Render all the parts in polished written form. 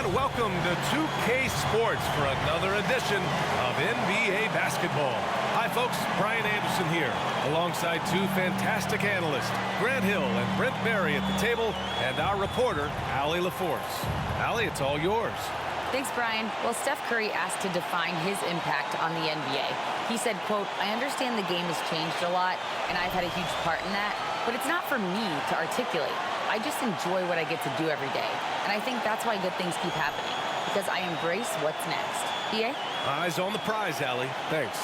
and welcome to 2K Sports for another edition of NBA basketball. Hi folks, Brian Anderson here, alongside two fantastic analysts, Grant Hill and Brent Berry at the table, and our reporter, Allie LaForce. Allie, it's all yours. Thanks, Brian. Well, Steph Curry asked to define his impact on the NBA. He said, quote, "I understand the game has changed a lot, and I've had a huge part in that, but it's not for me to articulate. I just enjoy what I get to do every day. And I think that's why good things keep happening, because I embrace what's next." BA? Eyes on the prize, Allie. Thanks.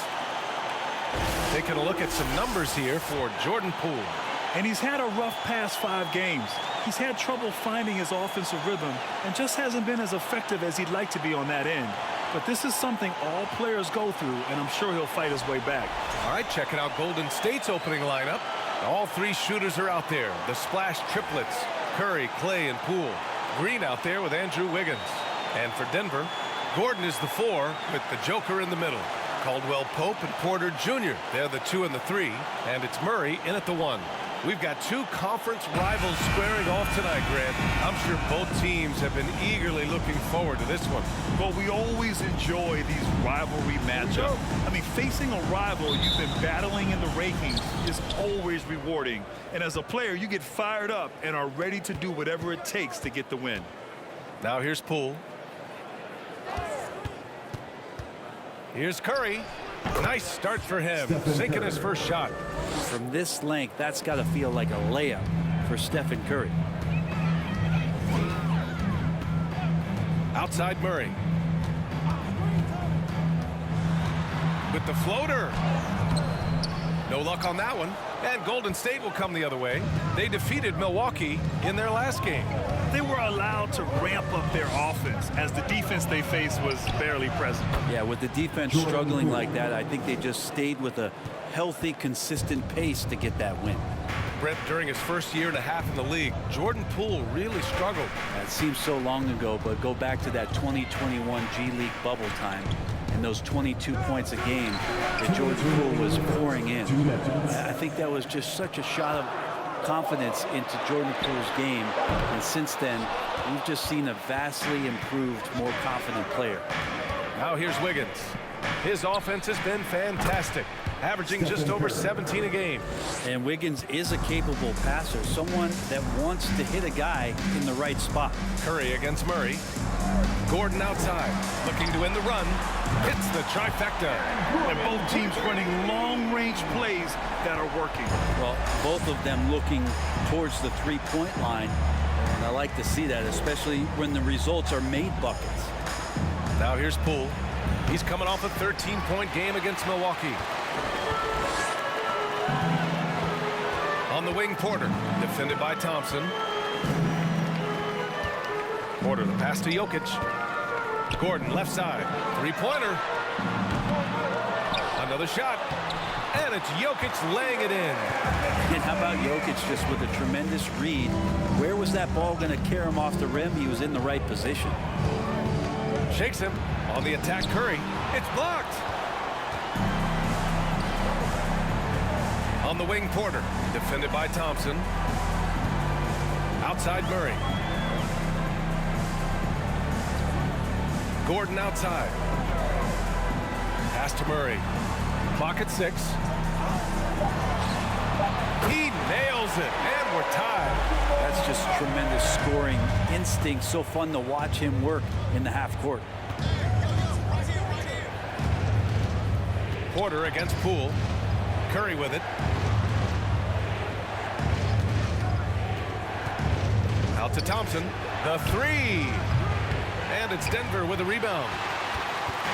Taking a look at some numbers here for Jordan Poole. And he's had a rough past 5 games. He's had trouble finding his offensive rhythm and just hasn't been as effective as he'd like to be on that end. But this is something all players go through, and I'm sure he'll fight his way back. All right, checking out Golden State's opening lineup. All three shooters are out there. The splash triplets, Curry, Clay, and Poole. Green out there with Andrew Wiggins. And for Denver, Gordon is the 4 with the Joker in the middle. Caldwell Pope and Porter Jr. They're the 2 and the 3. And it's Murray in at the 1. We've got two conference rivals squaring off tonight, Grant. I'm sure both teams have been eagerly looking forward to this one. Well, we always enjoy these rivalry matchups. I mean, facing a rival you've been battling in the rankings is always rewarding. And as a player, you get fired up and are ready to do whatever it takes to get the win. Now here's Poole. Here's Curry. Nice start for him, sinking his first shot. From this length, that's got to feel like a layup for Stephen Curry. Outside Murray. With the floater. No luck on that one. And Golden State will come the other way. They defeated Milwaukee in their last game. They were allowed to ramp up their offense as the defense they faced was barely present. Yeah, with the defense struggling like that, I think they just stayed with a healthy, consistent pace to get that win. Brent, during his first year and a half in the league, Jordan Poole really struggled. It seems so long ago, but go back to that 2021 G League bubble time and those 22 points a game that Jordan Poole was pouring in. I think that was just such a shot of confidence into Jordan Poole's game, and since then we've just seen a vastly improved, more confident player. Now here's Wiggins. His offense has been fantastic, averaging just over 17 a game. And Wiggins is a capable passer, someone that wants to hit a guy in the right spot. Curry against Murray. Gordon outside, looking to win the run. Hits the trifecta. And both teams running long-range plays that are working. Well, both of them looking towards the three-point line. And I like to see that, especially when the results are made buckets. Now here's Poole. He's coming off a 13-point game against Milwaukee. On the wing, Porter, defended by Thompson. Porter, the pass to Jokic. Gordon, left side. Three-pointer. Another shot. And it's Jokic laying it in. And how about Jokic just with a tremendous read? Where was that ball going to carry him off the rim? He was in the right position. Shakes him. On the attack, Curry. It's blocked. On the wing, Porter, defended by Thompson. Outside Murray. Gordon outside. Pass to Murray. Clock at 6. He nails it, and we're tied. That's just tremendous scoring instinct. So fun to watch him work in the half court. Porter against Poole. Curry with it. Out to Thompson. The 3. And it's Denver with a rebound.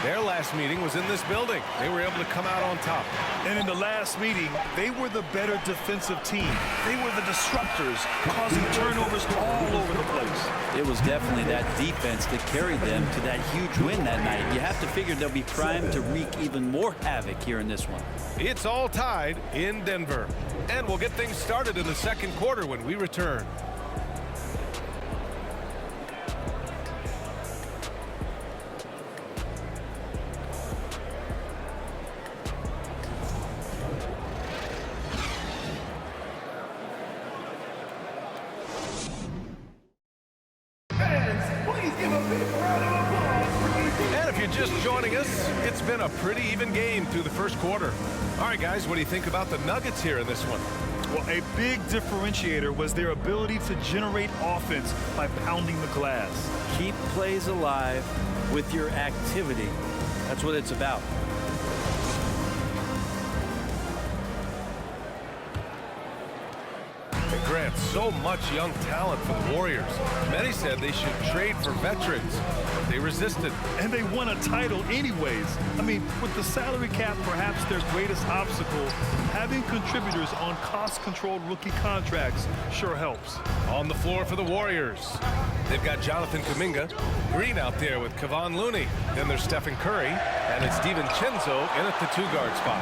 Their last meeting was in this building. They were able to come out on top. And in the last meeting, they were the better defensive team. They were the disruptors, causing turnovers all over the place. It was definitely that defense that carried them to that huge win that night. You have to figure they'll be primed to wreak even more havoc here in this one. It's all tied in Denver. And we'll get things started in the second quarter when we return. Please give a big round. been a pretty even game through the first quarter. All right, guys, what do you think about the Nuggets here in this one? Well, a big differentiator was their ability to generate offense by pounding the glass. Keep plays alive with your activity. That's what it's about. It grants so much young talent for the Warriors. Many said they should trade for veterans. They resisted. And they won a title anyways. I mean, with the salary cap perhaps their greatest obstacle, having contributors on cost-controlled rookie contracts sure helps. On the floor for the Warriors, they've got Jonathan Kuminga, Green out there with Kevon Looney. Then there's Stephen Curry, and it's DiVincenzo in at the two-guard spot.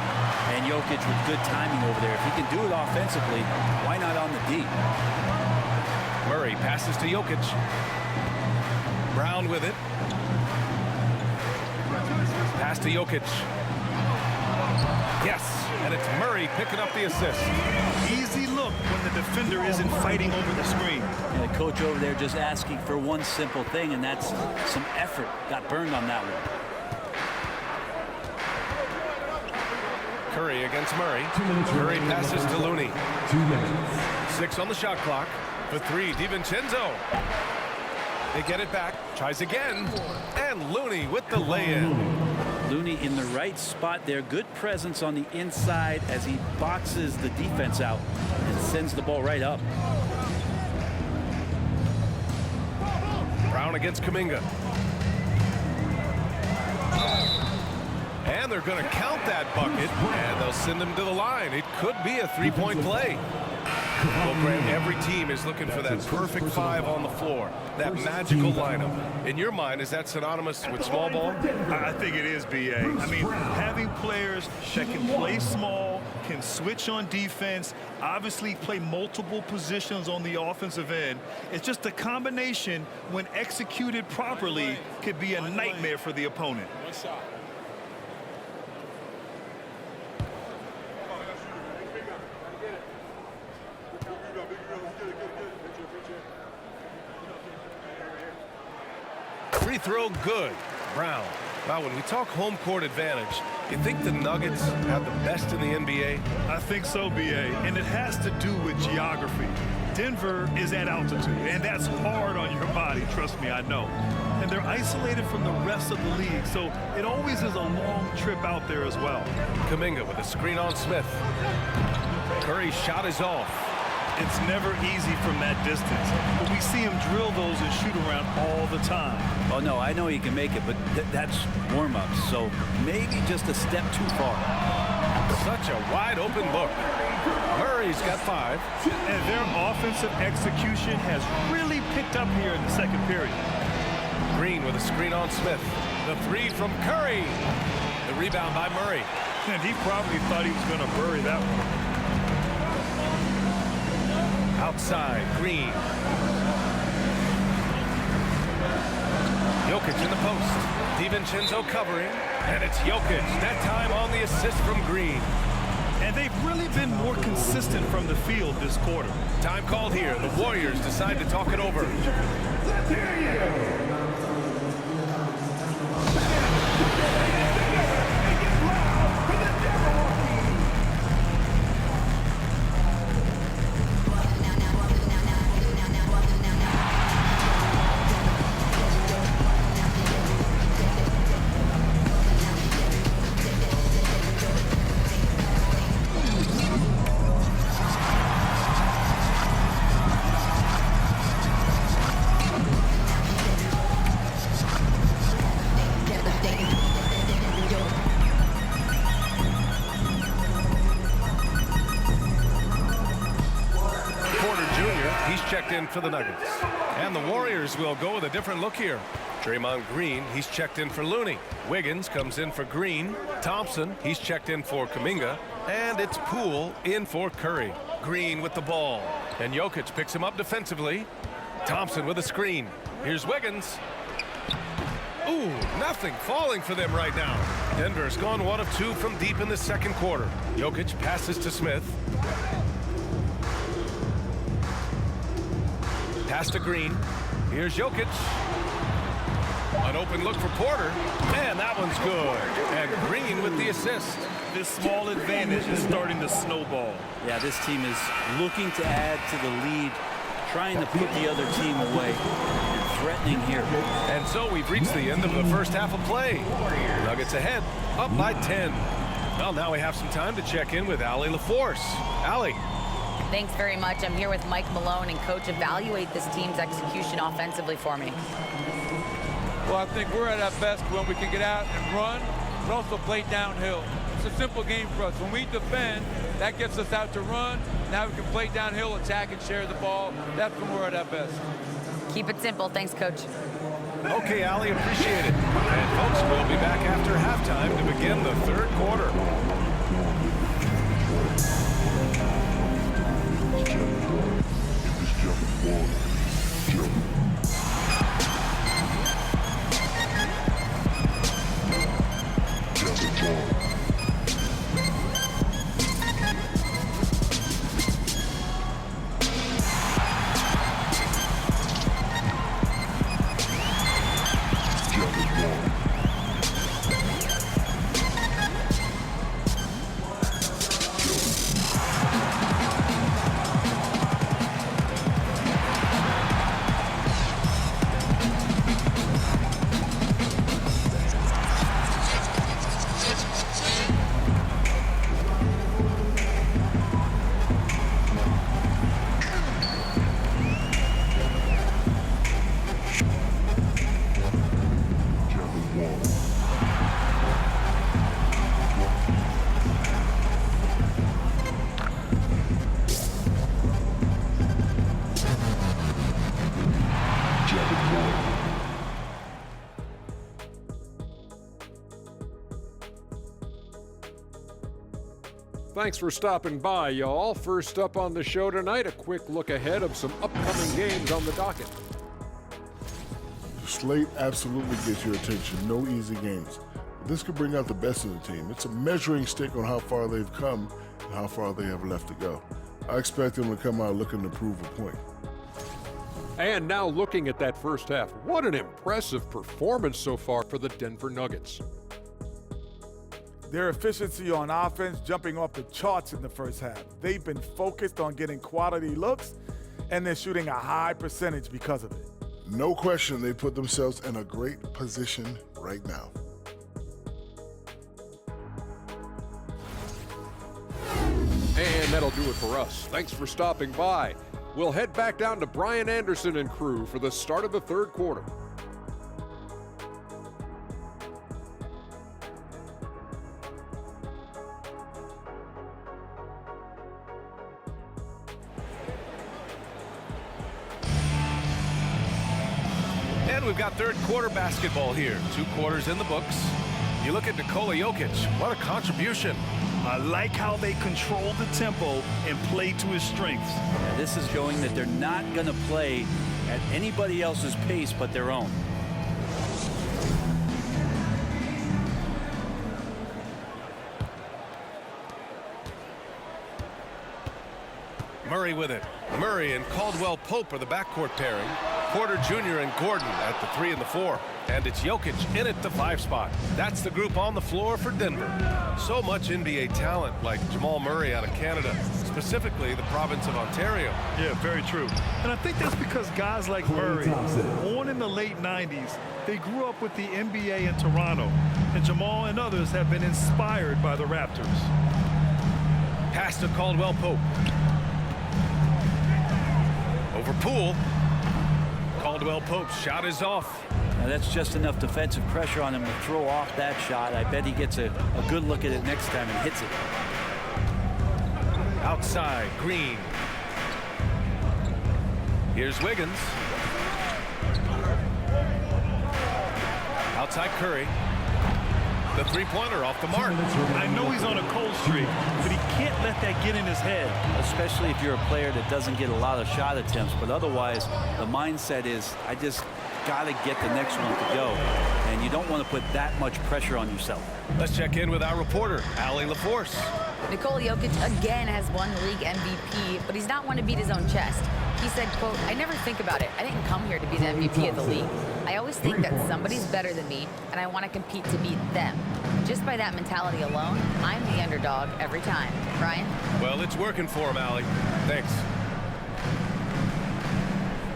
And Jokic with good timing over there. If he can do it offensively, why not on the D? Murray passes to Jokic. Brown with it. Pass to Jokic. Yes, and it's Murray picking up the assist. Easy look when the defender isn't fighting over the screen. And the coach over there just asking for one simple thing, and that's some effort. Got burned on that one. Curry against Murray. Curry passes to Looney. 6 on the shot clock. For 3, DiVincenzo. They get it back. Tries again. And Looney with the lay-in. Looney in the right spot there. Good presence on the inside as he boxes the defense out and sends the ball right up. Brown against Kuminga. And they're going to count that bucket, and they'll send him to the line. It could be a three-point play. Well, Grant, every team is looking for that perfect 5 on the floor, that magical lineup. In your mind, is that synonymous with small ball? I think it is, B.A. I mean, having players that can play small, can switch on defense, obviously play multiple positions on the offensive end. It's just a combination, when executed properly, could be a nightmare for the opponent. Free throw good. Brown. Now, when we talk home court advantage, you think the Nuggets have the best in the NBA? I think so, B.A., and it has to do with geography. Denver is at altitude, and that's hard on your body, trust me, I know. And they're isolated from the rest of the league, so it always is a long trip out there as well. Kuminga with a screen on Smith. Curry's shot is off. It's never easy from that distance, but we see him drill those and shoot around all the time. Oh, no, I know he can make it, but that's warm-ups, so maybe just a step too far. Such a wide-open look. Murray's got 5. And their offensive execution has really picked up here in the second period. Green with a screen on Smith. The 3 from Curry. The rebound by Murray. And he probably thought he was going to bury that one. Outside, Green. Jokic in the post. DiVincenzo covering. And it's Jokic, that time on the assist from Green. And they've really been more consistent from the field this quarter. Time called here. The Warriors decide to talk it over. Checked in for the Nuggets. And the Warriors will go with a different look here. Draymond Green, he's checked in for Looney. Wiggins comes in for Green. Thompson, he's checked in for Kuminga. And it's Poole in for Curry. Green with the ball. And Jokic picks him up defensively. Thompson with a screen. Here's Wiggins. Ooh, nothing falling for them right now. Denver's gone 1 of 2 from deep in the second quarter. Jokic passes to Smith. Pass to Green. Here's Jokic. An open look for Porter. Man, that one's good. And Green with the assist. This small advantage is starting to snowball. Yeah, this team is looking to add to the lead, trying to put the other team away, and threatening here. And so we've reached the end of the first half of play. Nuggets ahead, up by 10. Well, now we have some time to check in with Allie LaForce. Allie. Thanks very much. I'm here with Mike Malone, and Coach, evaluate this team's execution offensively for me. Well, I think we're at our best when we can get out and run, but also play downhill. It's a simple game for us. When we defend, that gets us out to run. Now we can play downhill, attack, and share the ball. That's when we're at our best. Keep it simple. Thanks, Coach. Okay, Allie, appreciate it. And folks, we'll be back after halftime to begin the third quarter. Thanks for stopping by, y'all. First up on the show tonight, a quick look ahead of some upcoming games on the docket. The slate absolutely gets your attention. No easy games. This could bring out the best in the team. It's a measuring stick on how far they've come and how far they have left to go. I expect them to come out looking to prove a point. And now looking at that first half, what an impressive performance so far for the Denver Nuggets. Their efficiency on offense jumping off the charts in the first half. They've been focused on getting quality looks, and they're shooting a high percentage because of it. No question they put themselves in a great position right now. And that'll do it for us. Thanks for stopping by. We'll head back down to Brian Anderson and crew for the start of the third quarter. And we've got third quarter basketball here. 2 quarters in the books. You look at Nikola Jokic. What a contribution. I like how they control the tempo and play to his strengths. Yeah, this is showing that they're not going to play at anybody else's pace but their own. Murray with it. Murray and Caldwell Pope are the backcourt pairing. Porter Jr. and Gordon at the 3 and the 4. And it's Jokic in at the 5 spot. That's the group on the floor for Denver. So much NBA talent like Jamal Murray out of Canada, specifically the province of Ontario. Yeah, very true. And I think that's because guys like Murray, born in the late 90s, they grew up with the NBA in Toronto. And Jamal and others have been inspired by the Raptors. Pass to Caldwell Pope. Over Poole. Caldwell Pope's shot is off. Now that's just enough defensive pressure on him to throw off that shot. I bet he gets a good look at it next time and hits it. Outside, Green. Here's Wiggins. Outside Curry. The three-pointer off the mark. I know he's on a cold streak, but he can't let that get in his head. Especially if you're a player that doesn't get a lot of shot attempts, but otherwise the mindset is I just got to get the next one to go, and you don't want to put that much pressure on yourself. Let's check in with our reporter, Allie LaForce. Nikola Jokic again has won the league MVP, but he's not one to beat his own chest. He said, quote, I never think about it. I didn't come here to be the MVP of the league. I always think that somebody's better than me, and I want to compete to beat them. Just by that mentality alone, I'm the underdog every time. Brian? Well, it's working for him, Allie. Thanks.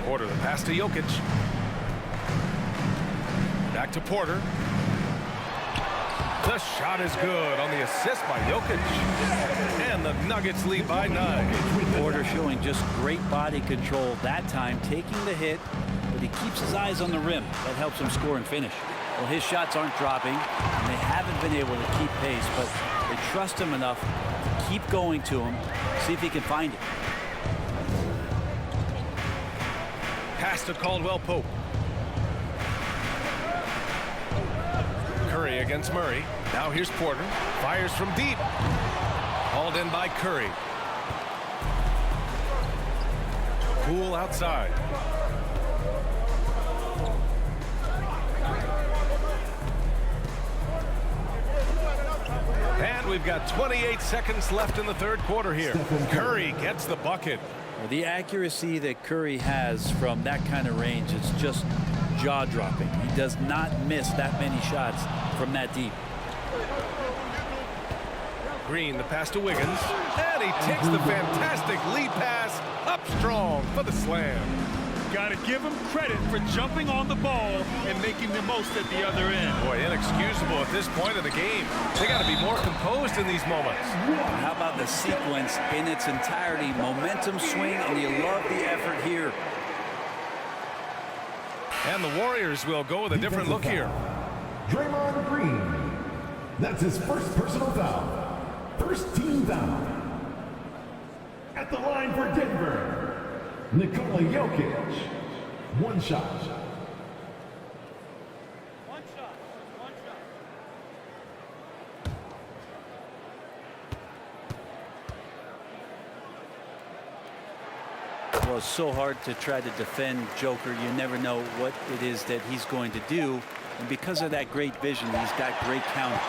Porter, the pass to Jokic. Back to Porter. The shot is good on the assist by Jokic. And the Nuggets lead by 9. Porter showing just great body control that time, taking the hit, but he keeps his eyes on the rim. That helps him score and finish. Well, his shots aren't dropping, and they haven't been able to keep pace, but they trust him enough to keep going to him, see if he can find it. Pass to Caldwell Pope. Curry against Murray. Now here's Porter. Fires from deep. Hauled in by Curry. Poole outside. And we've got 28 seconds left in the third quarter here. Curry gets the bucket. Well, the accuracy that Curry has from that kind of range is just jaw-dropping. He does not miss that many shots from that deep. Green, the pass to Wiggins. And he takes the fantastic lead pass up strong for the slam. Got to give him credit for jumping on the ball and making the most at the other end. Boy, inexcusable at this point of the game. They got to be more composed in these moments. How about the sequence in its entirety? Momentum swing, and you love the effort here. And the Warriors will go with a different look here. Draymond Green. That's his first personal foul. First team foul. At the line for Denver, Nikola Jokic. One shot. Well, it's so hard to try to defend Joker. You never know what it is that he's going to do. And because of that great vision, he's got great counter.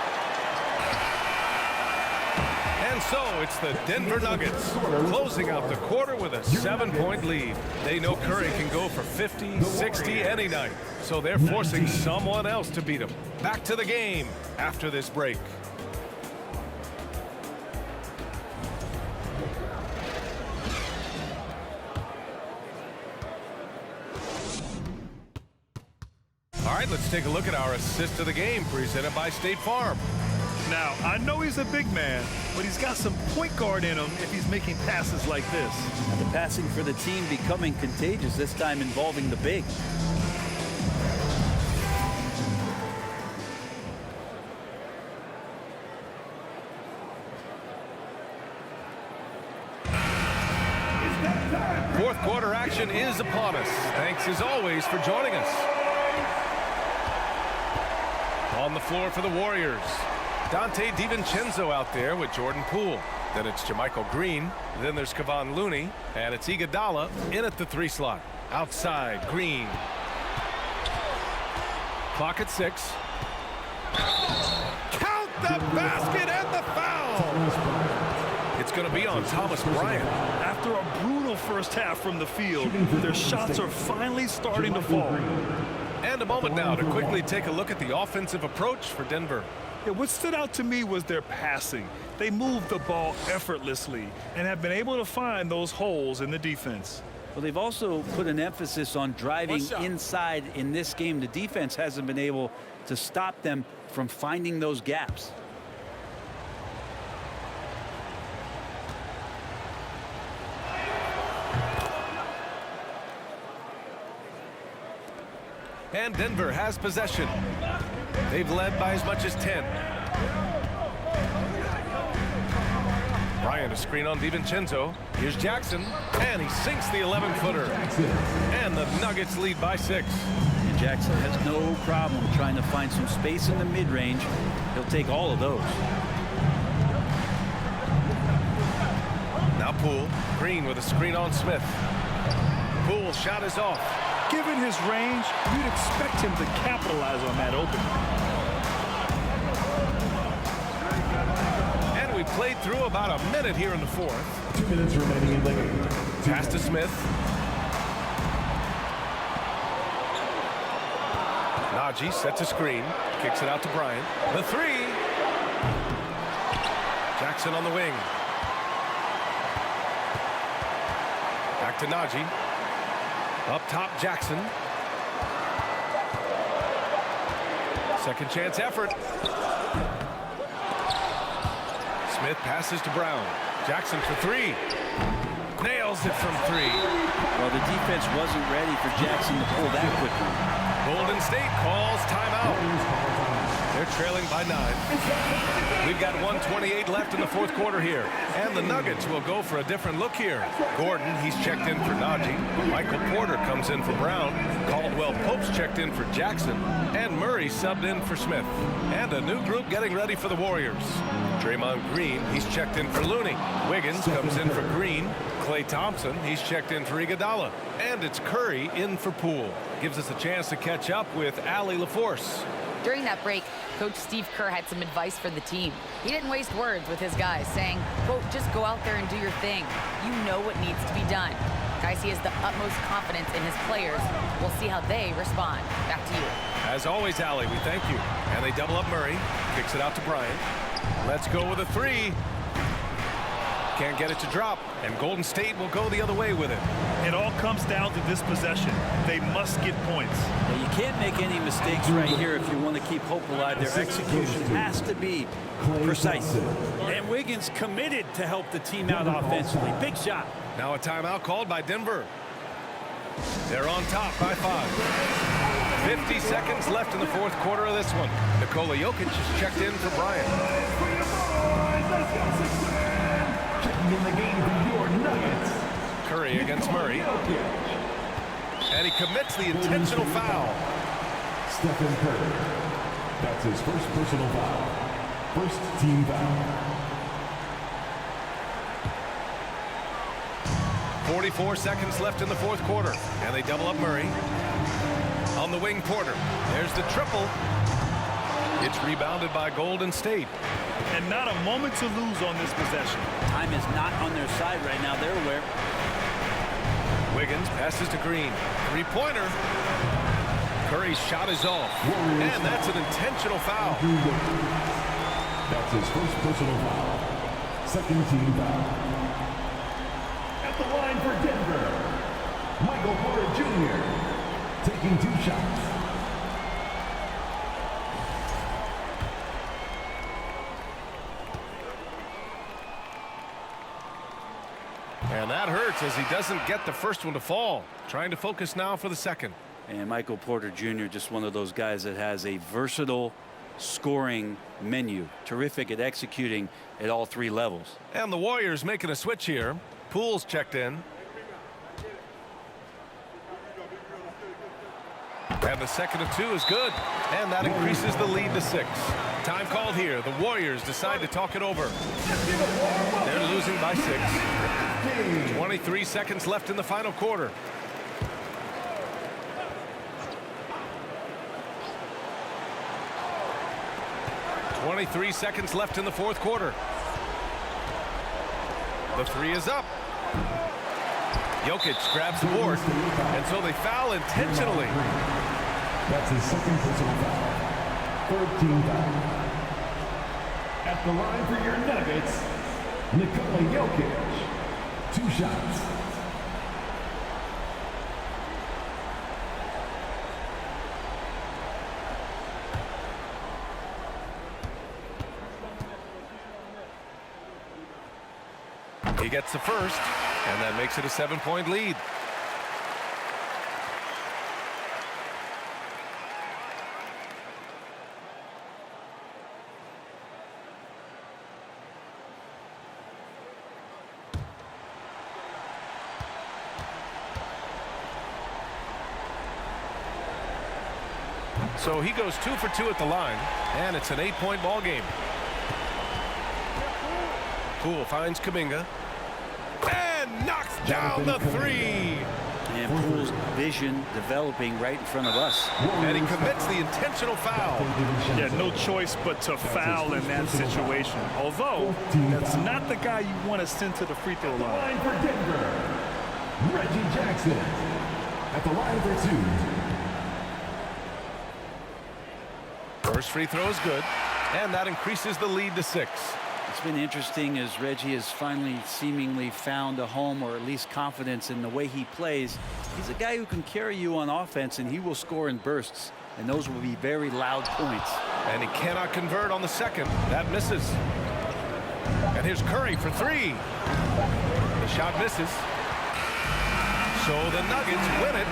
And so it's the Denver Nuggets closing out the quarter with a 7-point lead. They know Curry can go for 50, 60 any night. So they're forcing someone else to beat him. Back to the game after this break. All right, let's take a look at our assist of the game presented by State Farm. Now, I know he's a big man, but he's got some point guard in him if he's making passes like this. And the passing for the team becoming contagious, this time involving the big. Fourth quarter action is upon us. Thanks as always for joining us. On the floor for the Warriors, Dante DiVincenzo out there with Jordan Poole. Then it's Jermichael Green. Then there's Kevon Looney. And it's Iguodala in at the 3 slot. Outside, Green. Clock at 6. Count the basket and the foul! It's going to be on Thomas Bryant. After a brutal first half from the field, their shots are finally starting to fall. And a moment now to quickly take a look at the offensive approach for Denver. Yeah, what stood out to me was their passing. They moved the ball effortlessly and have been able to find those holes in the defense. Well, they've also put an emphasis on driving inside in this game. The defense hasn't been able to stop them from finding those gaps. And Denver has possession. They've led by as much as 10. Bryant a screen on DiVincenzo. Here's Jackson, and he sinks the 11-footer. And the Nuggets lead by 6. And Jackson has no problem trying to find some space in the mid-range. He'll take all of those. Now Poole. Green with a screen on Smith. Poole shot is off. Given his range, you'd expect him to capitalize on that opening. And we played through about a minute here in the fourth. 2 minutes remaining in the game. Pass to Smith. Najee sets a screen, kicks it out to Bryant. The three. Jackson on the wing. Back to Najee. Up top, Jackson. Second chance effort. Smith passes to Brown. Jackson for three. Nails it from three. Well, the defense wasn't ready for Jackson to pull that quickly. Golden State calls timeout. They're trailing by 9. We've got 1:28 left in the fourth quarter here. And the Nuggets will go for a different look here. Gordon, he's checked in for Najee. Michael Porter comes in for Brown. Caldwell Pope's checked in for Jackson. And Murray subbed in for Smith. And a new group getting ready for the Warriors. Draymond Green, he's checked in for Looney. Wiggins comes in for Green. Klay Thompson, he's checked in for Iguodala. And it's Curry in for Poole. Gives us a chance to catch up with Allie LaForce. During that break, Coach Steve Kerr had some advice for the team. He didn't waste words with his guys, saying, quote, just go out there and do your thing. You know what needs to be done. Guys, he has the utmost confidence in his players. We'll see how they respond. Back to you. As always, Allie, we thank you. And they double up Murray. Kicks it out to Bryant. Let's go with a three. Can't get it to drop. And Golden State will go the other way with it. It all comes down to this possession. They must get points. Now, you can't make any mistakes right here if you want to keep hope alive. Their execution has to be precise. And Wiggins committed to help the team out offensively. Big shot. Now a timeout called by Denver. They're on top by 5. 50 seconds left in the fourth quarter of this one. Nikola Jokic is checked in for Bryant. Checking in the game for your Nuggets. Curry against Murray. And he commits the intentional foul. Stephen Curry. That's his first personal foul. First team foul. 44 seconds left in the fourth quarter. And they double up Murray. On the wing, Porter. There's the triple. It's rebounded by Golden State. And not a moment to lose on this possession. Time is not on their side right now. They're aware. Wiggins passes to Green. Three-pointer. Curry's shot is off. And that's an intentional foul. That's his first personal foul. Second team foul. At the line for Denver, Michael Porter Jr. taking 2 shots. And that hurts as he doesn't get the first one to fall. Trying to focus now for the second. And Michael Porter Jr. just one of those guys that has a versatile scoring menu. Terrific at executing at all 3 levels. And the Warriors making a switch here. Poole's checked in. And the second of 2 is good. And that increases the lead to 6. Time called here. The Warriors decide to talk it over. They're losing by 6. 23 seconds left in the final quarter. .23 seconds left in the fourth quarter. The 3 is up. Jokic grabs the board, and so they foul intentionally. That's his second personal foul. Third team foul. At the line for your Nuggets, Nikola Jokic. 2 shots. He gets the first, and that makes it a 7-point lead. So he goes 2 for 2 at the line, and it's an 8-point ball game. Poole finds Kuminga. And knocks down the 3. And Poole's vision developing right in front of us. And he commits the intentional foul. Yeah, no choice but to foul in that situation. Although, that's not the guy you want to send to the free throw line. Line for Denver, Reggie Jackson. At the line for 2. First free throw is good, and that increases the lead to 6. It's been interesting as Reggie has finally seemingly found a home, or at least confidence in the way he plays. He's a guy who can carry you on offense, and he will score in bursts, and those will be very loud points. And he cannot convert on the second. That misses. And here's Curry for 3. The shot misses. So the Nuggets win it.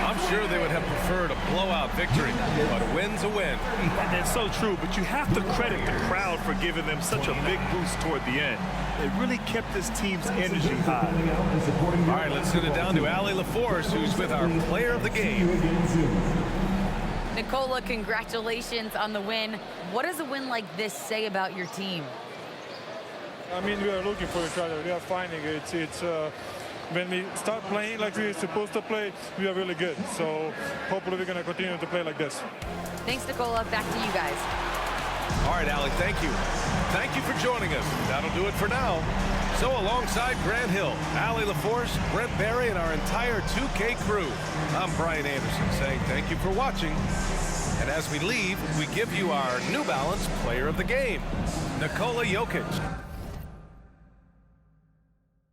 I'm sure they would have preferred a blowout victory, but a win's a win. And that's so true, but you have to credit the crowd for giving them such a big boost toward the end. It really kept this team's energy high. All right, let's send it down to Allie LaForce, who's with our player of the game. Nicola, congratulations on the win. What does a win like this say about your team? I mean, we are looking for each other. We are finding it. When we start playing like we're supposed to play, we are really good. So hopefully we're going to continue to play like this. Thanks, Nicola. Back to you guys. All right, Allie, thank you. Thank you for joining us. That'll do it for now. So alongside Grant Hill, Allie LaForce, Brent Barry, and our entire 2K crew, I'm Brian Anderson saying thank you for watching. And as we leave, we give you our New Balance Player of the Game, Nikola Jokic.